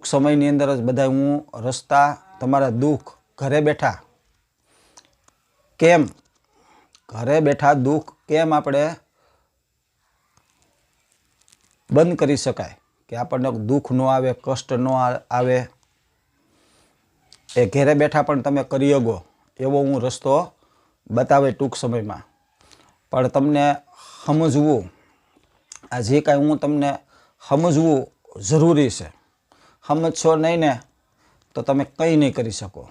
સમયની અંદર જ બધા હું રસ્તા તમારા દુઃખ ઘરે બેઠા કેમ દુઃખ કેમ આપણે બંધ કરી શકાય, કે આપણને દુઃખ ન આવે, કષ્ટ ન આવે, એ ઘરે બેઠા પણ તમે કરી શકો એવો હું રસ્તો બતાવે ટૂંક સમયમાં. પણ તમને સમજવું, આ જે કાંઈ હું તમને સમજવું જરૂરી છે. સમજશો નહીં ને તો તમે કંઈ નહીં કરી શકો.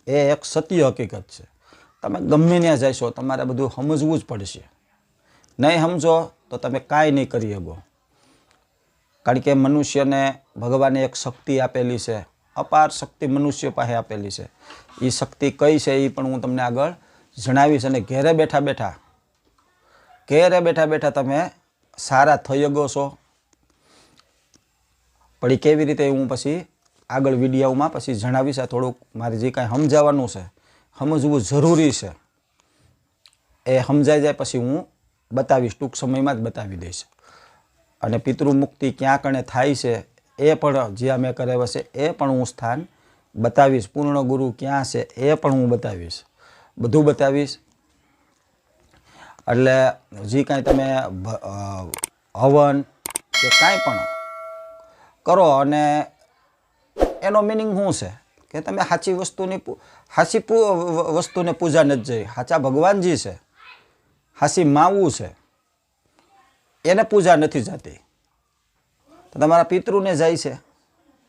એ એક સત્ય હકીકત છે. તમે ગમે ત્યાં જશો તમારે બધું સમજવું જ પડશે. નહીં સમજો તો તમે કાંઈ નહીં કરી શકો. કારણ કે મનુષ્યને ભગવાને એક શક્તિ આપેલી છે, અપાર શક્તિ મનુષ્ય પાસે આપેલી છે. એ શક્તિ કઈ છે એ પણ હું તમને આગળ જણાવીશ. અને ઘેરે બેઠા બેઠા તમે સારા થઈ શકો છો. પણ એ કેવી રીતે હું પછી આગળ વિડીયોમાં પછી જણાવીશ. આ થોડુંક મારે જે કાંઈ સમજાવવાનું છે, સમજવું જરૂરી છે, એ સમજાઈ જાય પછી હું બતાવીશ, ટૂંક સમયમાં જ બતાવી દઈશ. અને પિતૃ મુક્તિ ક્યાં કણે થાય છે એ પણ જ્યાં મેં કરાવ્યા છે એ પણ હું સ્થાન બતાવીશ. પૂર્ણ ગુરુ ક્યાં છે એ પણ હું બતાવીશ, બધું બતાવીશ. એટલે જે કાંઈ તમે હવન કે કાંઈ પણ કરો, અને એનો મિનિંગ શું છે કે તમે સાચી વસ્તુને પૂજા નથી જઈ, સાચા ભગવાનજી છે, સાચી માવું છે, એને પૂજા નથી જતી. તો તમારા પિતૃને જાય છે.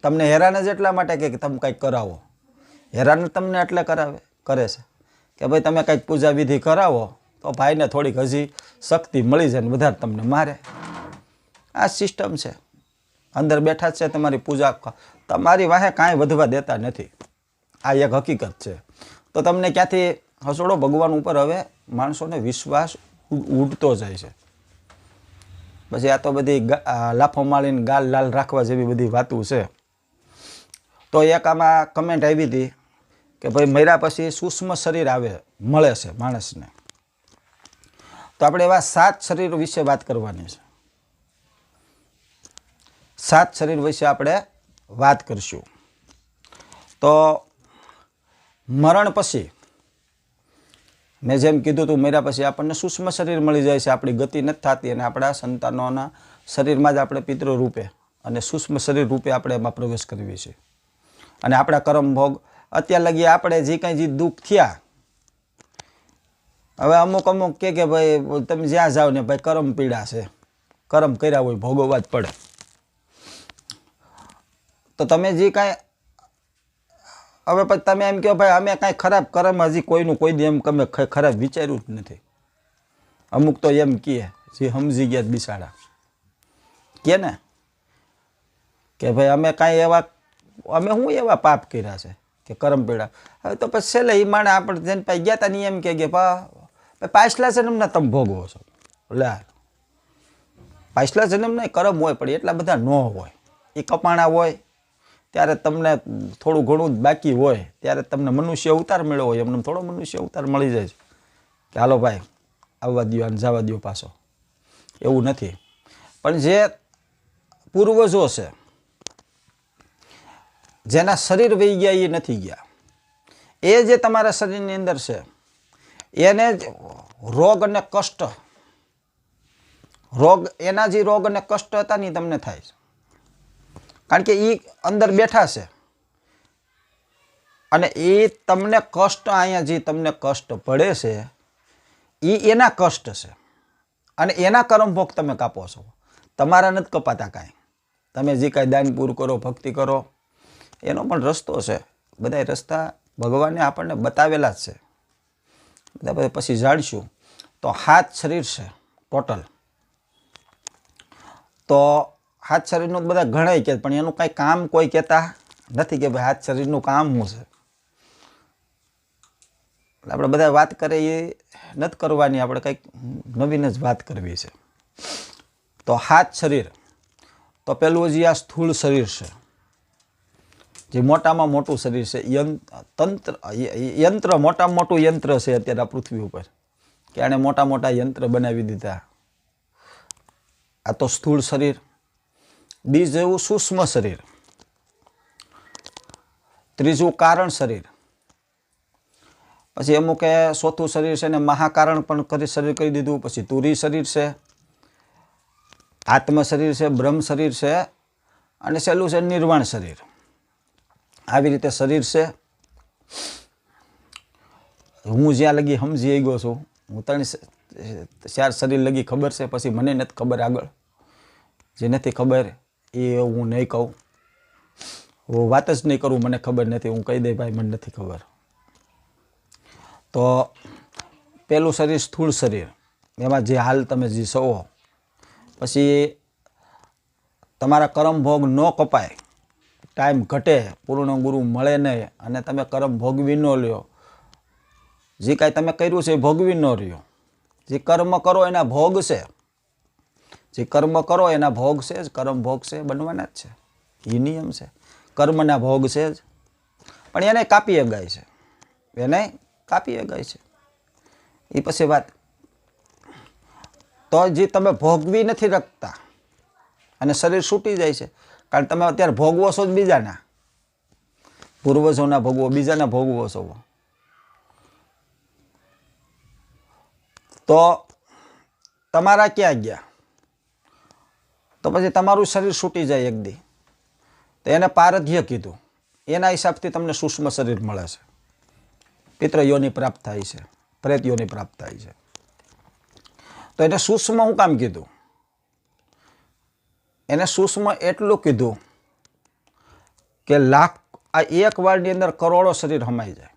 તમને હેરાન જ એટલા માટે કે તમે કંઈક કરાવો. હેરાન તમને એટલે કરે છે કે ભાઈ તમે કંઈક પૂજા વિધિ કરાવો તો ભાઈને થોડીક હજી શક્તિ મળી જાય ને વધારે તમને મારે. આ સિસ્ટમ છે. અંદર બેઠા જ છે, તમારી પૂજા તમારી વાહે કાંઈ વધવા દેતા નથી. આ એક હકીકત છે. તો તમને ક્યાંથી હસોડો ભગવાન ઉપર હવે માણસોને વિશ્વાસ ઉડતો જાય છે. પછી આ તો બધી લાફો મારીને ગાલ લાલ રાખવા જેવી બધી વાતું છે. તો એક આમાં કમેન્ટ આવી હતી કે ભાઈ મર્યા પછી સૂક્ષ્મ શરીર મળે છે માણસને. તો આપણે એવા 7 શરીર વિશે વાત કરવાની છે. 7 શરીર વિશે આપણે વાત કરશું. તો મરણ પછી મેં જેમ કીધું હતું, મર્યા પછી આપણને સૂક્ષ્મ શરીર મળી જાય છે. આપણી ગતિ નથી થતી અને આપણા સંતાનોના શરીરમાં જ આપણે પિતૃ રૂપે અને સૂક્ષ્મ શરીર રૂપે આપણે એમાં પ્રવેશ કરવી છે. અને આપણા કર્મ ભોગ અત્યાર લગી આપણે જે કંઈ દુઃખ થયા, હવે અમુક કે ભાઈ તમે જ્યાં જાઓ ને ભાઈ કર્મ પીડા છે, કર્મ કર્યા હોય ભોગવવા જ પડે. તો તમે જે કાંઈ હવે પછી તમે એમ કહો ભાઈ અમે કાંઈ ખરાબ કર્મ હજી કોઈનું કોઈ દી એમ અમે ખરાબ વિચાર્યું જ નથી. અમુક તો એમ કહે જે સમજી ગયા બિસાડા કે ને કે ભાઈ અમે કાંઈ અમે શું એવા પાપ કર્યા છે કે કર્મ પીડા. હવે તો પછી છેલ્લે એ માણે આપણે જેને પાસે ગયા હતા ને એમ કે પાછલા જન્મના તમે ભોગવો છો. લે પાછલા જન્મના કર્મ હોય પણ એટલા બધા ન હોય. એ કપાણા હોય ત્યારે તમને થોડું ઘણું જ બાકી હોય ત્યારે તમને મનુષ્ય અવતાર મળ્યો હોય. એમને થોડો મનુષ્ય અવતાર મળી જાય છે કે હાલો ભાઈ આવવા દો અને જવા દો પાછો. એવું નથી. પણ જે પૂર્વજો છે, જેના શરીર વહી ગયા એ નથી ગયા, એ જે તમારા શરીરની અંદર છે એને જ રોગ અને કષ્ટ, એના જે રોગ અને કષ્ટ હતા ને તમને થાય છે. કારણ કે એ અંદર બેઠા છે અને એ તમને કષ્ટ, અહીંયા જે તમને કષ્ટ પડે છે એ એના કષ્ટ છે. અને એના કર્મભોગ તમે કાપો છો. તમારા નથી કપાતા કાંઈ. તમે જે કાંઈ દાન પૂર કરો, ભક્તિ કરો, એનો પણ રસ્તો છે. બધા રસ્તા ભગવાને આપણને બતાવેલા જ છે. બધા પછી જાણશું. તો 7 શરીર છે ટોટલ. તો 7 શરીરનું બધા ઘણાય કહે પણ એનું કાંઈ કામ કોઈ કહેતા નથી કે ભાઈ 7 શરીરનું કામ શું છે. આપણે બધા વાત કરીએ એ નથી કરવાની, આપણે કંઈક નવીન જ વાત કરવી છે. તો 7 શરીર. તો પેલું જે આ સ્થૂળ શરીર છે, જે મોટામાં મોટું શરીર છે, યંત્ર મોટામાં મોટું યંત્ર છે અત્યારે આ પૃથ્વી ઉપર, કે આણે મોટા મોટા યંત્ર બનાવી દીધા. આ તો સ્થૂળ શરીર. બીજું એવું સૂક્ષ્મ શરીર. ત્રીજું કારણ શરીર. પછી અમુકે ચોથું શરીર છે ને મહાકારણ પણ શરીર કરી દીધું. પછી તુરી શરીર છે, આત્મ શરીર છે, બ્રહ્મ શરીર છે અને છેલ્લું છે નિર્વાણ શરીર. આવી રીતે શરીર છે. હું જ્યાં લગી સમજી ગયો છું, હું 3-4 શરીર લગી ખબર છે. પછી મને નથી ખબર આગળ. જે નથી ખબર એ હું નહીં કહું. હું વાત જ નહીં કરું મને ખબર નથી. હું કહી દઈ ભાઈ મને નથી ખબર. તો પેલું શરીર સ્થૂળ શરીર, એમાં જે હાલ તમે જે છો. પછી તમારા કર્મ ભોગ ન કપાય, ટાઈમ ઘટે, પૂર્ણ ગુરુ મળે નહીં અને તમે કર્મ ભોગવી ન લ્યો. જે કાંઈ તમે કર્યું છે એ ભોગવી ન રહ્યો. જે કર્મ કરો એના ભોગ છે. જે કર્મ કરો એના ભોગ છે જ. કર્મ ભોગ છે બનવાના જ છે. એ નિયમ છે. કર્મના ભોગ છે જ. પણ એને કાપી અગાય છે. એને કાપી અગાય છે. એ પછી વાત. તો જે તમે ભોગવી નથી રાખતા અને શરીર છૂટી જાય છે. કારણ તમે અત્યારે ભોગવો છો જ બીજાના. પૂર્વજોના ભોગવો, બીજાના ભોગવો છો. તો તમારા ક્યાં ગયા? તો પછી તમારું શરીર છૂટી જાય એક દી. તો એને પારધ્ય કીધું. એના હિસાબથી તમને સૂક્ષ્મ શરીર મળે છે. પિતૃ યોનિ પ્રાપ્ત થાય છે, પ્રેત યોનિ પ્રાપ્ત થાય છે. તો એને સૂક્ષ્મ હું કામ કીધું? એને સૂક્ષ્મ એટલું કીધું કે આ એક વારની અંદર કરોડો શરીર હમાઈ જાય.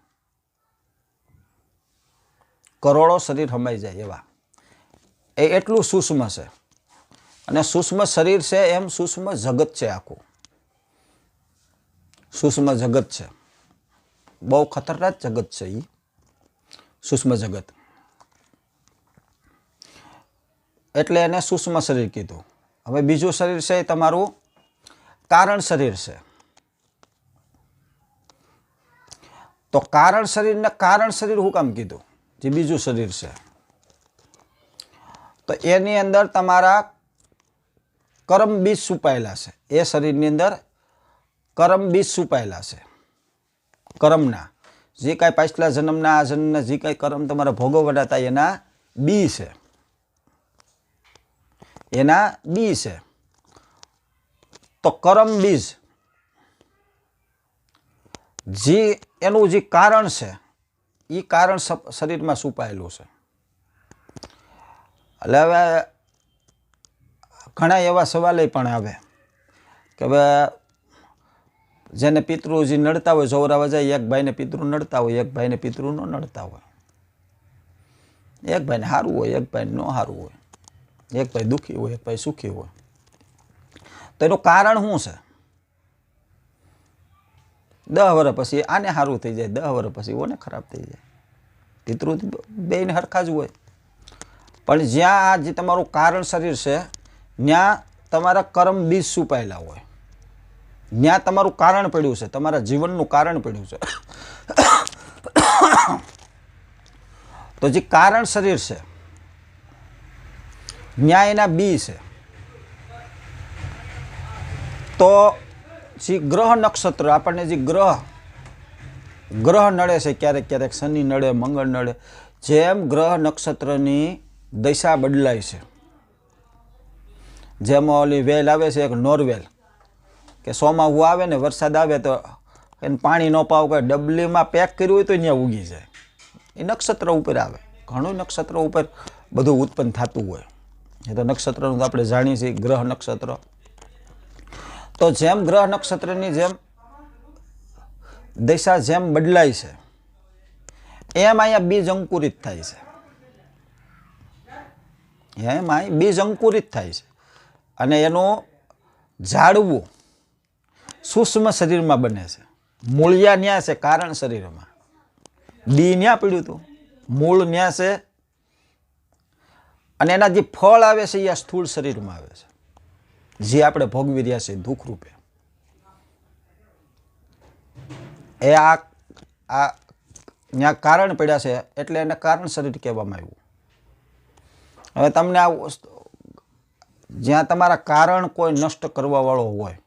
કરોડો શરીર હમાઈ જાય એવા. એ એટલું સૂક્ષ્મ છે. અને સૂક્ષ્મ શરીર છે એમ સૂક્ષ્મ જગત છે આખું. સૂક્ષ્મ જગત છે. બહુ ખતરનાક જગત છે એ સૂક્ષ્મ જગત. એટલે એને સૂક્ષ્મ શરીર કીધું. હવે બીજું શરીર છે એ તમારું કારણ શરીર છે. તો કારણ શરીરને કારણ શરીર શું કામ કીધું? જે બીજું શરીર છે તો એની અંદર તમારા કર્મ બીજ છુપાયેલા છે. એ શરીરની અંદર કર્મ બીજ છુપાયેલા છે. કર્મના જે કાંઈ પાછલા જન્મના આ જન્મના જે કાંઈ કર્મ તમારા ભોગવવાના હતા એના બી છે. એના બી છે. તો કર્મ બીજ જે એનું જે કારણ છે એ કારણ શરીરમાં છુપાયેલું છે. એટલે હવે ઘણા એવા સવાલ પણ આવે કે હવે જેને પિતૃજી નડતા હોય, જોવરાવા જાય, એક ભાઈને પિતૃ નડતા હોય, એક ભાઈને પિતૃ ન નડતા હોય. એક ભાઈને સારું હોય, એક ભાઈને ન સારું હોય. એક ભાઈ દુઃખી હોય, એક ભાઈ સુખી હોય. તો એનું કારણ શું છે? 10 વર્ષ પછી આને સારું થઈ જાય, 10 વર્ષ પછી ઓને ખરાબ થઈ જાય. પિતૃ બેયને હરખા જ હોય. પણ જ્યાં આ જે તમારું કારણ શરીર છે ત્યાં તમારા કર્મ બીજ છુપાયેલા હોય. ત્યાં તમારું કારણ પડ્યું છે. તમારા જીવનનું કારણ પડ્યું છે. તો જે કારણ શરીર છે ત્યાં એના બી છે. તો જે ગ્રહ નક્ષત્ર આપણને જે ગ્રહ નડે છે, ક્યારેક ક્યારેક શનિ નડે, મંગળ નડે. જેમ ગ્રહ નક્ષત્રની દશા બદલાય છે. જેમ ઓલી વેલ આવે છે એક નોરવેલ, કે ચોમાસું આવે ને વરસાદ આવે તો એને પાણી ન પાવ કે ડબલીમાં પેક કર્યું હોય તો ત્યાં ઉગી જાય. એ નક્ષત્ર ઉપર આવે. ઘણું નક્ષત્ર ઉપર બધું ઉત્પન્ન થતું હોય. એ તો નક્ષત્રનું તો આપણે જાણીએ છીએ, ગ્રહ નક્ષત્ર. તો જેમ ગ્રહ નક્ષત્રની જેમ દશા જેમ બદલાય છે એમ અહીંયા બીજ અંકુરિત થાય છે. એમ અહીં બીજ અંકુરિત થાય છે અને એનું ઝાડવું સૂક્ષ્મ શરીરમાં બને છે. મૂળિયા ન્યા છે કારણ શરીરમાં. બી ન્યા પડ્યું હતું, મૂળ ન્યા છે. અને એના જે ફળ આવે છે એ આ સ્થૂળ શરીરમાં આવે છે, જે આપણે ભોગવી રહ્યા છીએ દુઃખ રૂપે. એ આ ત્યાં કારણ પડ્યા છે એટલે એને કારણ શરીર કહેવામાં આવ્યું. હવે તમને આ જ્યાં તમારા કારણ કોઈ નષ્ટ કરવા વાળો હોય,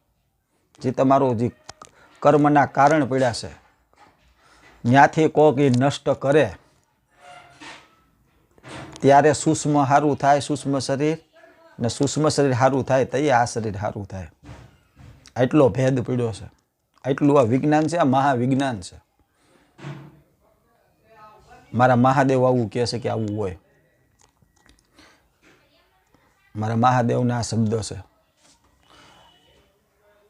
જે તમારું જે કર્મના કારણ પડ્યા છે, ત્યાંથી કોક એ નષ્ટ કરે ત્યારે સૂક્ષ્મ સારું થાય, સૂક્ષ્મ શરીર, ને સૂક્ષ્મ શરીર સારું થાય તો આ શરીર સારું થાય. આટલો ભેદ પડ્યો છે. આટલું આ વિજ્ઞાન છે, આ મહાવિજ્ઞાન છે. મારા મહાદેવ આવું કહે છે કે આવું હોય. મારા મહાદેવના આ શબ્દો છે.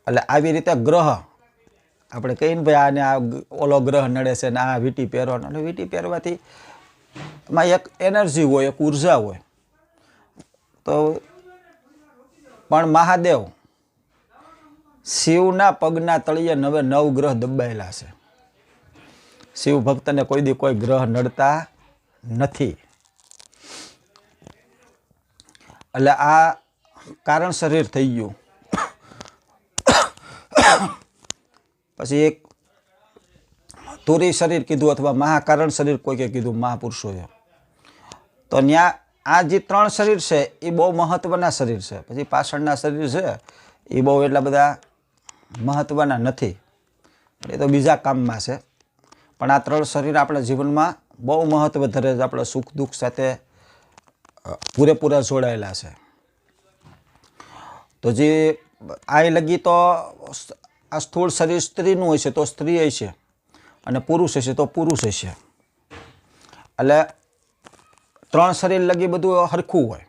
એટલે આવી રીતે ગ્રહ આપણે કહીએ ને ભાઈ આને આ ઓલો ગ્રહ નડે છે ને આ વીંટી પહેરવાનો, અને વીંટી પહેરવાથી એમાં એક એનર્જી હોય, એક ઉર્જા હોય. તો પણ મહાદેવ શિવના પગના તળિયે 9 ગ્રહ દબાયેલા છે. શિવ ભક્તને કોઈ દી કોઈ ગ્રહ નડતા નથી. એટલે આ કારણ શરીર થઈ ગયું. પછી એક તુરી શરીર કીધું, અથવા મહાકારણ શરીર કોઈકે કીધું મહાપુરુષોએ. તો ત્યાં આ જે 3 શરીર છે એ બહુ મહત્વના શરીર છે. પછી પાછળના શરીર છે એ બહુ એટલા બધા મહત્વના નથી, એ તો બીજા કામમાં છે. પણ આ 3 શરીર આપણા જીવનમાં બહુ મહત્વ ધરે છે. આપણે સુખ દુઃખ સાથે પૂરેપૂરા જોડાયેલા છે. તો જે આ લગી તો આ સ્થૂળ શરીર સ્ત્રીનું હોય છે તો સ્ત્રી હશે, અને પુરુષ હશે તો પુરુષ હશે. એટલે 3 શરીર લગી બધું સરખું હોય.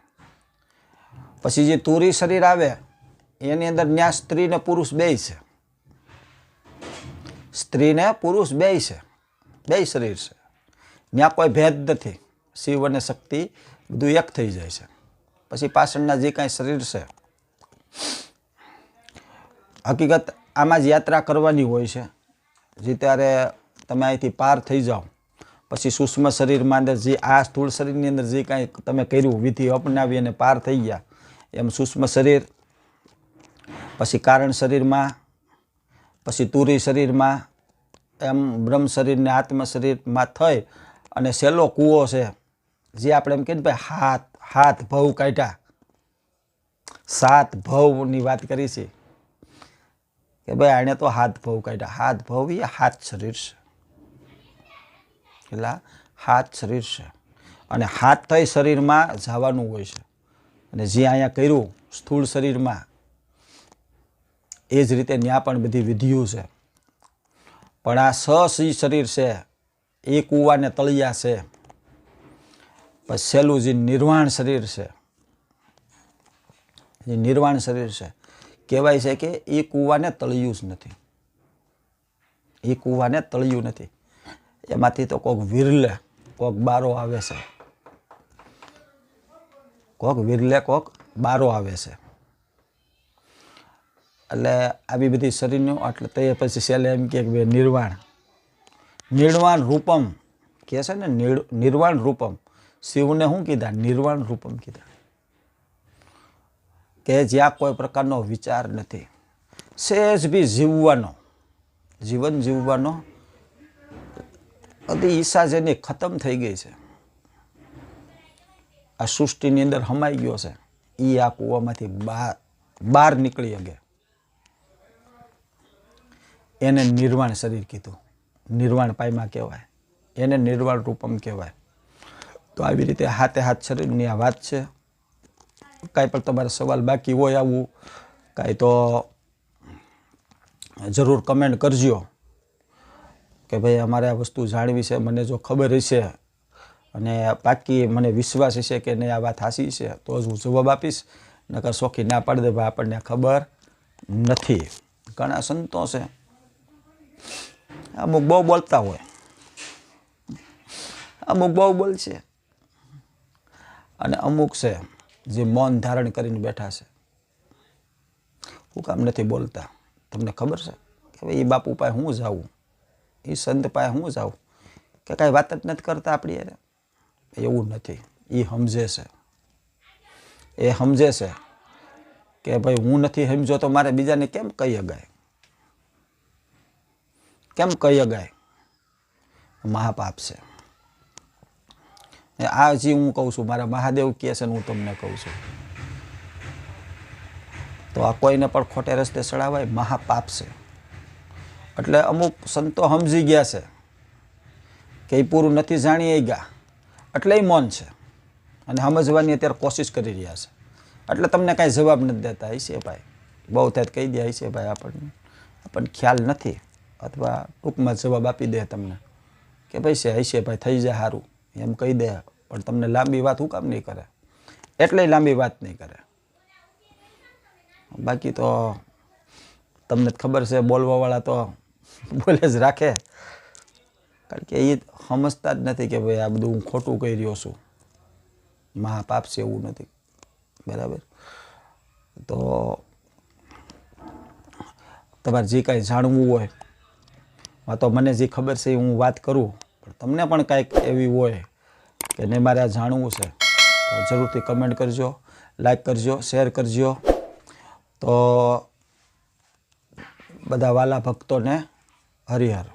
પછી જે તુરી શરીર આવે એની અંદર ન્યા સ્ત્રી ને પુરુષ બેય છે. સ્ત્રી ને પુરુષ બેય છે, બેય શરીર છે. ત્યાં કોઈ ભેદ નથી. શિવ અને શક્તિ બધું એક થઈ જાય છે. પછી પાછળના જે કાંઈ શરીર છે, હકીકત આમાં જ યાત્રા કરવાની હોય છે. જે ત્યારે તમે અહીંથી પાર થઈ જાઓ પછી સૂક્ષ્મ શરીરમાં અંદર જે આ સ્થૂળ શરીરની અંદર જે કાંઈ તમે કર્યું, વિધિ અપનાવી અને પાર થઈ ગયા, એમ સૂક્ષ્મ શરીર, પછી કારણ શરીરમાં, પછી તુરી શરીરમાં, એમ બ્રહ્મ શરીરને આત્મ શરીરમાં થઈ અને સહેલો કૂવો છે. જે આપણે એમ કહીએ ને ભાઈ હાથ ભવ કાઢ્યા, 7 ભવની વાત કરી છે કે ભાઈ આને તો હાથ ભવ કાઢ્યા. 7 ભવ એ 7 શરીર છે. એટલે 7 શરીર છે. અને 7 થઈ શરીરમાં જવાનું હોય છે. અને જે અહીંયા કર્યું સ્થૂળ શરીરમાં, એ જ રીતે ત્યાં પણ બધી વિધિઓ છે. પણ આ શરીર છે એ કૂવાને તળિયા છે. પછી છેલ્લું જે નિર્વાણ શરીર છે, જે નિર્વાણ શરીર છે, કહેવાય છે કે એ કૂવાને તળિયું જ નથી. એ કૂવાને તળિયું નથી. એમાંથી તો કોક વિરલે કોક બારો આવે છે. કોક વિરલે કોક બારો આવે છે. એટલે આવી બધી શરીરનું, એટલે તે પછી છેલ્લે એમ કે નિર્વાણ, નિર્વાણ રૂપમ કહે છે ને, નિર્વાણ રૂપમ. શિવને શું કીધા? નિર્વાણ રૂપમ કીધા. કે જ્યાં કોઈ પ્રકારનો વિચાર નથી, સહેજ બી જીવવાનો, જીવન જીવવાનો બધી ઈચ્છા જેની ખતમ થઈ ગઈ છે. આ સૃષ્ટિની અંદર હમાઈ ગયો છે. એ આ કૂવામાંથી બહાર નીકળી શકે. એને નિર્વાણ શરીર કીધું. નિર્વાણ પાયમાં કહેવાય. એને નિર્વાણ રૂપમ કહેવાય. તો આવી રીતે 7 શરીરની આ વાત છે. કાંઈ પણ તમારા સવાલ બાકી હોય આવું કાંઈ તો જરૂર કમેન્ટ કરજો કે ભાઈ અમારે આ વસ્તુ જાણવી છે. મને જો ખબર હશે અને બાકી મને વિશ્વાસ હશે કે નહીં આ વાત સાચી છે તો જ હું જવાબ આપીશ. નકર શોખી ના પાડી દે ભાઈ આપણને ખબર નથી. ઘણા સંતો છે અમુક બહુ બોલતા હોય, અમુક બહુ બોલશે, અને અમુક છે જે મૌન ધારણ કરીને બેઠા છે. હું કામ નથી બોલતા? તમને ખબર છે કે ભાઈ એ બાપુ પાસે હું જાઉં, એ સંત પાસે હું જાઉં, કે કાંઈ વાત જ નથી કરતા આપણી યારે? એવું નથી. એ સમજે છે. એ સમજે છે કે ભાઈ હું નથી સમજો તો મારે બીજાને કેમ કહી શકાય? કેમ કહી શકાય? મહાપાપ છે. આ જે હું કહું છું, મારા મહાદેવ કહે છે ને હું તમને કહું છું, તો આ કોઈને પણ ખોટે રસ્તે ચડાવાય મહાપાપ છે. એટલે અમુક સંતો સમજી ગયા છે કે એ પૂરું નથી જાણી ગયા, એટલે એ મૌન છે અને સમજવાની અત્યારે કોશિશ કરી રહ્યા છે. એટલે તમને કાંઈ જવાબ નથી દેતા. હશે ભાઈ, બહુ થાય કહી દે હશે ભાઈ, આપણને ખ્યાલ નથી, અથવા ટૂંકમાં જવાબ આપી દે તમને કે ભાઈ છે હશે ભાઈ, થઈ જાય સારું એમ કહી દે. પણ તમને લાંબી વાત હું કામ નહીં કરે, એટલે લાંબી વાત નહીં કરે. બાકી તો તમને ખબર છે બોલવાવાળા તો બોલે જ રાખે, કારણ કે એ સમજતા જ નથી કે ભાઈ આ બધું હું ખોટું કહી રહ્યો છું, મહાપાપ છે એવું નથી. બરાબર. તો તમારે જે કાંઈ જાણવું હોય, તો મને જે ખબર છે એ હું વાત કરું, પણ તમને પણ કાંઈક એવી હોય કે નહીં મારે આ જાણવું છે, તો જરૂરથી કમેન્ટ કરજો, લાઈક કરજો, શેર કરજો. તો બધા વાલા ભક્તોને હરિહર.